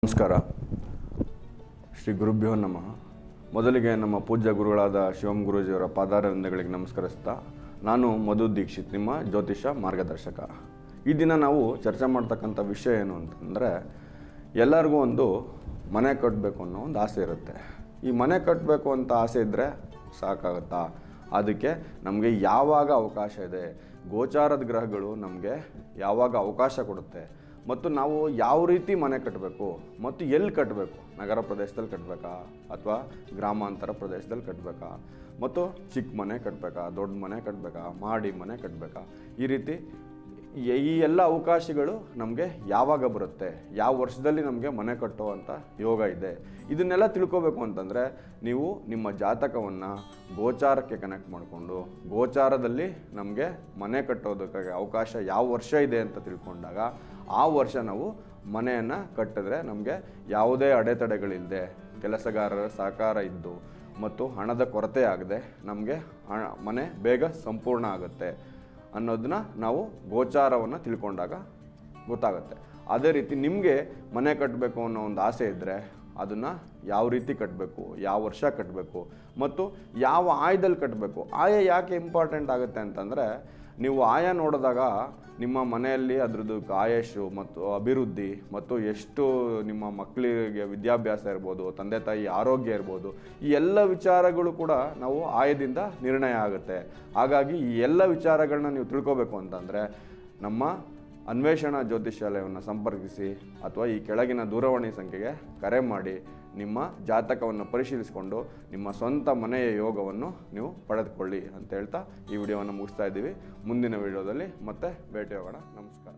ನಮಸ್ಕಾರ. ಶ್ರೀ ಗುರುಭ್ಯೋ ನಮಃ. ಮೊದಲಿಗೆ ನಮ್ಮ ಪೂಜ್ಯ ಗುರುಗಳಾದ ಶಿವಂ ಗುರೂಜಿಯವರ ಪಾದಾರವಿಂದಗಳಿಗೆ ನಮಸ್ಕರಿಸ್ತಾ, ನಾನು ಮಧು ದೀಕ್ಷಿತ್, ನಿಮ್ಮ ಜ್ಯೋತಿಷ ಮಾರ್ಗದರ್ಶಕ. ಈ ದಿನ ನಾವು ಚರ್ಚೆ ಮಾಡ್ತಕ್ಕಂಥ ವಿಷಯ ಏನು ಅಂತಂದರೆ, ಎಲ್ಲರಿಗೂ ಒಂದು ಮನೆ ಕಟ್ಟಬೇಕು ಅನ್ನೋ ಒಂದು ಆಸೆ ಇರುತ್ತೆ. ಈ ಮನೆ ಕಟ್ಟಬೇಕು ಅಂತ ಆಸೆ ಇದ್ದರೆ ಸಾಕಾಗುತ್ತಾ? ಅದಕ್ಕೆ ನಮಗೆ ಯಾವಾಗ ಅವಕಾಶ ಇದೆ, ಗೋಚಾರದ ಗ್ರಹಗಳು ನಮಗೆ ಯಾವಾಗ ಅವಕಾಶ ಕೊಡುತ್ತೆ, ಮತ್ತು ನಾವು ಯಾವ ರೀತಿ ಮನೆ ಕಟ್ಟಬೇಕು ಮತ್ತು ಎಲ್ಲಿ ಕಟ್ಟಬೇಕು, ನಗರ ಪ್ರದೇಶದಲ್ಲಿ ಕಟ್ಟಬೇಕಾ ಅಥವಾ ಗ್ರಾಮಾಂತರ ಪ್ರದೇಶದಲ್ಲಿ ಕಟ್ಟಬೇಕಾ, ಮತ್ತು ಚಿಕ್ಕ ಮನೆ ಕಟ್ಟಬೇಕಾ, ದೊಡ್ಡ ಮನೆ ಕಟ್ಟಬೇಕಾ, ಮಾಡಿ ಮನೆ ಕಟ್ಟಬೇಕಾ, ಈ ರೀತಿ ಈ ಎಲ್ಲ ಅವಕಾಶಗಳು ನಮಗೆ ಯಾವಾಗ ಬರುತ್ತೆ, ಯಾವ ವರ್ಷದಲ್ಲಿ ನಮಗೆ ಮನೆ ಕಟ್ಟುವಂಥ ಯೋಗ ಇದೆ, ಇದನ್ನೆಲ್ಲ ತಿಳ್ಕೊಬೇಕು ಅಂತಂದರೆ ನೀವು ನಿಮ್ಮ ಜಾತಕವನ್ನು ಗೋಚಾರಕ್ಕೆ ಕನೆಕ್ಟ್ ಮಾಡಿಕೊಂಡು, ಗೋಚಾರದಲ್ಲಿ ನಮಗೆ ಮನೆ ಕಟ್ಟೋದಕ್ಕೆ ಅವಕಾಶ ಯಾವ ವರ್ಷ ಇದೆ ಅಂತ ತಿಳ್ಕೊಂಡಾಗ ಆ ವರ್ಷ ನಾವು ಮನೆಯನ್ನು ಕಟ್ಟಿದ್ರೆ ನಮಗೆ ಯಾವುದೇ ಅಡೆತಡೆಗಳಿಲ್ಲದೆ, ಕೆಲಸಗಾರರ ಸಹಕಾರ ಇದ್ದು ಮತ್ತು ಹಣದ ಕೊರತೆ ಆಗದೆ ನಮಗೆ ಮನೆ ಬೇಗ ಸಂಪೂರ್ಣ ಆಗುತ್ತೆ ಅನ್ನೋದನ್ನ ನಾವು ಗೋಚಾರವನ್ನು ತಿಳ್ಕೊಂಡಾಗ ಗೊತ್ತಾಗುತ್ತೆ. ಅದೇ ರೀತಿ ನಿಮಗೆ ಮನೆ ಕಟ್ಟಬೇಕು ಅನ್ನೋ ಒಂದು ಆಸೆ ಇದ್ದರೆ ಅದನ್ನು ಯಾವ ರೀತಿ ಕಟ್ಟಬೇಕು, ಯಾವ ವರ್ಷ ಕಟ್ಟಬೇಕು ಮತ್ತು ಯಾವ ಆಯದಲ್ಲಿ ಕಟ್ಟಬೇಕು. ಆಯ ಯಾಕೆ ಇಂಪಾರ್ಟೆಂಟ್ ಆಗುತ್ತೆ ಅಂತಂದರೆ, ನೀವು ಆಯ ನೋಡಿದಾಗ ನಿಮ್ಮ ಮನೆಯಲ್ಲಿ ಅದರದ್ದು ಆಯಸ್ಸು ಮತ್ತು ಅಭಿವೃದ್ಧಿ ಮತ್ತು ಎಷ್ಟು ನಿಮ್ಮ ಮಕ್ಕಳಿಗೆ ವಿದ್ಯಾಭ್ಯಾಸ ಇರ್ಬೋದು, ತಂದೆ ತಾಯಿ ಆರೋಗ್ಯ ಇರ್ಬೋದು, ಈ ಎಲ್ಲ ವಿಚಾರಗಳು ಕೂಡ ನಾವು ಆಯದಿಂದ ನಿರ್ಣಯ ಆಗುತ್ತೆ. ಹಾಗಾಗಿ ಈ ಎಲ್ಲ ವಿಚಾರಗಳನ್ನ ನೀವು ತಿಳ್ಕೊಬೇಕು ಅಂತಂದರೆ ನಮ್ಮ ಅನ್ವೇಷಣಾ ಜ್ಯೋತಿಷ್ಯಾಲಯವನ್ನು ಸಂಪರ್ಕಿಸಿ ಅಥವಾ ಈ ಕೆಳಗಿನ ದೂರವಾಣಿ ಸಂಖ್ಯೆಗೆ ಕರೆ ಮಾಡಿ ನಿಮ್ಮ ಜಾತಕವನ್ನು ಪರಿಶೀಲಿಸಿಕೊಂಡು ನಿಮ್ಮ ಸ್ವಂತ ಮನೆಯ ಯೋಗವನ್ನು ನೀವು ಪಡೆದುಕೊಳ್ಳಿ ಅಂತ ಹೇಳ್ತಾ ಈ ವಿಡಿಯೋವನ್ನು ಮುಗಿಸ್ತಾ ಇದ್ದೀವಿ. ಮುಂದಿನ ವಿಡಿಯೋದಲ್ಲಿ ಮತ್ತೆ ಭೇಟಿ ಹೋಗೋಣ. ನಮಸ್ಕಾರ.